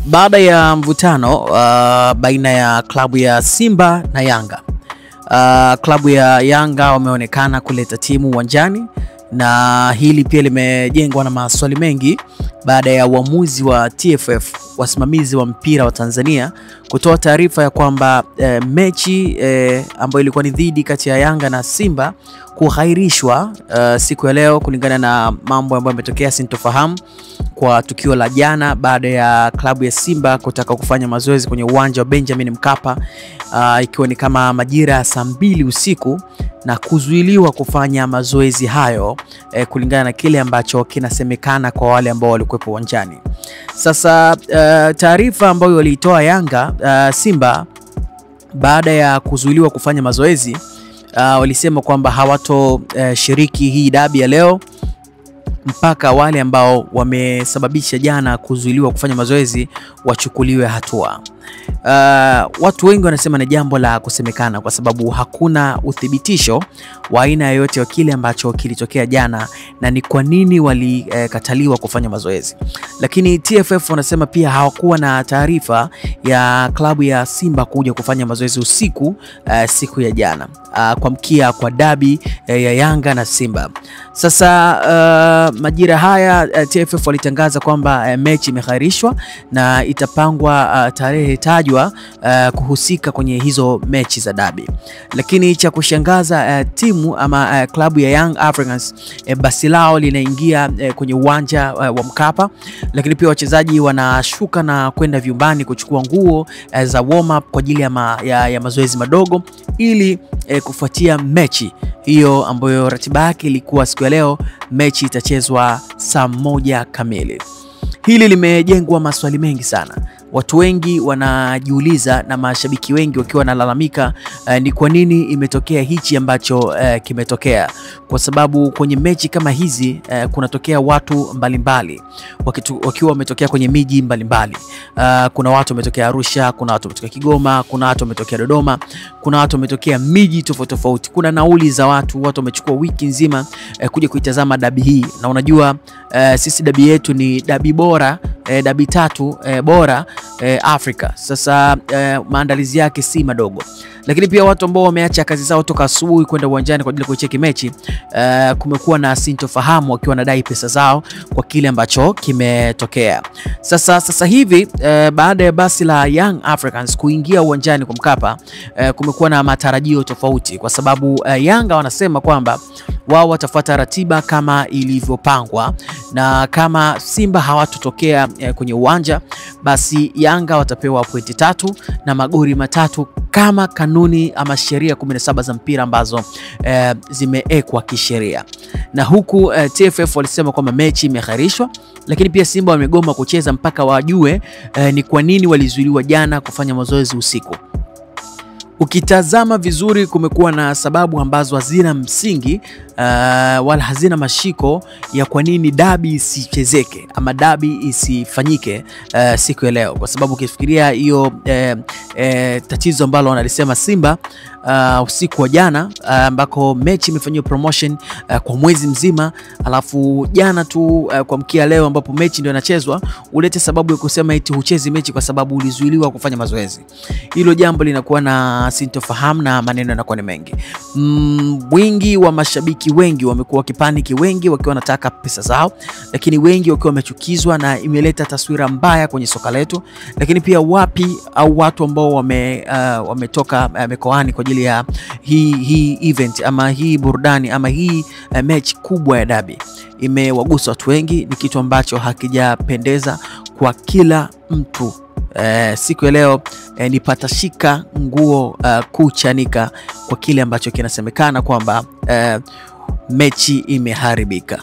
Baada ya mvutano baina ya klabu ya Simba na Yanga, klabu ya Yanga wameonekana kuleta timu uwanjani, na hili pia limejengwa na maswali mengi baada ya uamuzi wa TFF, wasimamizi wa mpira wa Tanzania, kutoa taarifa ya kwamba mechi ambayo ilikuwa ni dhidi kati ya Yanga na Simba kuhairishwa siku ya leo kulingana na mambo ambayo yametokea sintofahamu kwa tukio la jana baada ya klabu ya Simba kutaka kufanya mazoezi kwenye uwanja wa Benjamin Mkapa ikiwa ni kama majira ya saa 2 usiku na kuzuiliwa kufanya mazoezi hayo kulingana na kile ambacho kinasemekana kwa wale ambao walikuwa uwanjani. Sasa taarifa ambayo walitoa Yanga Simba baada ya kuzuiliwa kufanya mazoezi, walisema kwamba hawato shiriki hii dabi ya leo mpaka wale ambao wamesababisha jana kuzuiliwa kufanya mazoezi wachukuliwe hatua. Watu wengi wanasema ni jambo la kusemekana kwa sababu hakuna uthibitisho wa aina yoyote wa kile ambacho kilitokea jana na ni kwa nini walikataliwa kufanya mazoezi. Lakini TFF wanasema pia hawakuwa na taarifa ya klabu ya Simba kuja kufanya mazoezi usiku siku ya jana kwa mkia kwa dabi ya Yanga na Simba. Sasa majira haya TFF walitangaza kwamba mechi imehairishwa na itapangwa tarehe tajwa kuhusika kwenye hizo mechi za dabi. Lakini cha kushangaza timu ama klabu ya Young Africans basi lao linaingia kwenye uwanja wa Mkapa, lakini pia wachezaji wanashuka na kwenda vyumbani kuchukua nguo za warm up kwa ajili ya mazoezi madogo ili kufuatia mechi hiyo ambayo ratiba yake ilikuwa siku ya leo. Mechi itachezwa saa 1 kamili. Hili limejengwa maswali mengi sana. Watu wengi wanajiuliza na mashabiki wengi wakiwa wanalalamika ni kwa nini imetokea hichi ambacho kimetokea, kwa sababu kwenye mechi kama hizi kunatokea watu mbalimbali wakiwa wametokea kwenye miji mbalimbali. Kuna watu wametokea Arusha, kuna watu wametokea Kigoma, kuna watu wametokea Dodoma, kuna watu wametokea miji tofauti tofauti. Kuna nauli za watu wamechukua wiki nzima kuja kuitazama dabi hii, na unajua sisi dabi yetu ni dabi bora, dabi 3 bora Afrika. Sasa maandalizi yake si madogo, lakini pia watu ambao wameacha kazi zao toka asubuhi kwenda uwanjani kwa ajili ya kucheki mechi, kumekuwa na sintofahamu wakiwa wanadai pesa zao kwa kile ambacho kimetokea. Sasa hivi baada ya basi la Young Africans kuingia uwanjani kwa Mkapa, kumekuwa na matarajio tofauti kwa sababu Yanga wanasema kwamba wao watafuata ratiba kama ilivyopangwa, na kama Simba hawatotokea kwenye uwanja basi Yanga watapewa pointi 3 na magoli 3 kama kanuni ama sheria 17 za mpira ambazo zimeekwa kisheria. Na huku TFF walisema kwamba mechi imehairishwa, lakini pia Simba wamegoma kucheza mpaka wajue ni kwa nini walizuiliwa jana kufanya mazoezi usiku. Ukitazama vizuri kumekuwa na sababu ambazo hazina msingi wala hazina mashiko ya kwa nini dabi isichezeke ama dabi isifanyike siku ya leo, kwa sababu ukifikiria hiyo tatizo ambalo wanalisema Simba usiku wa jana ambako mechi imefanywa promotion kwa mwezi mzima, alafu jana tu kwa mkia leo ambapo mechi ndio inachezwa ulete sababu ya kusema eti huchezi mechi kwa sababu ulizuiliwa kufanya mazoezi. Hilo jambo linakuwa na sintofahamu na maneno yanakuwa ni mengi. Wingi wa mashabiki wengi wamekuwa kipaniki, wengi wakiwa wanataka pesa zao, lakini wengi wakiwa wamechukizwa na imeleta taswira mbaya kwenye soka letu. Lakini pia watu ambao wametoka mikoani kwa ajili ya hii event ama hii burudani ama hii mechi kubwa ya dabi imewagusa watu wengi. Ni kitu ambacho hakijapendeza kwa kila mtu. Siku ya leo ni patashika nguo kuchanika kwa kile ambacho kinasemekana kwamba mechi imeharibika.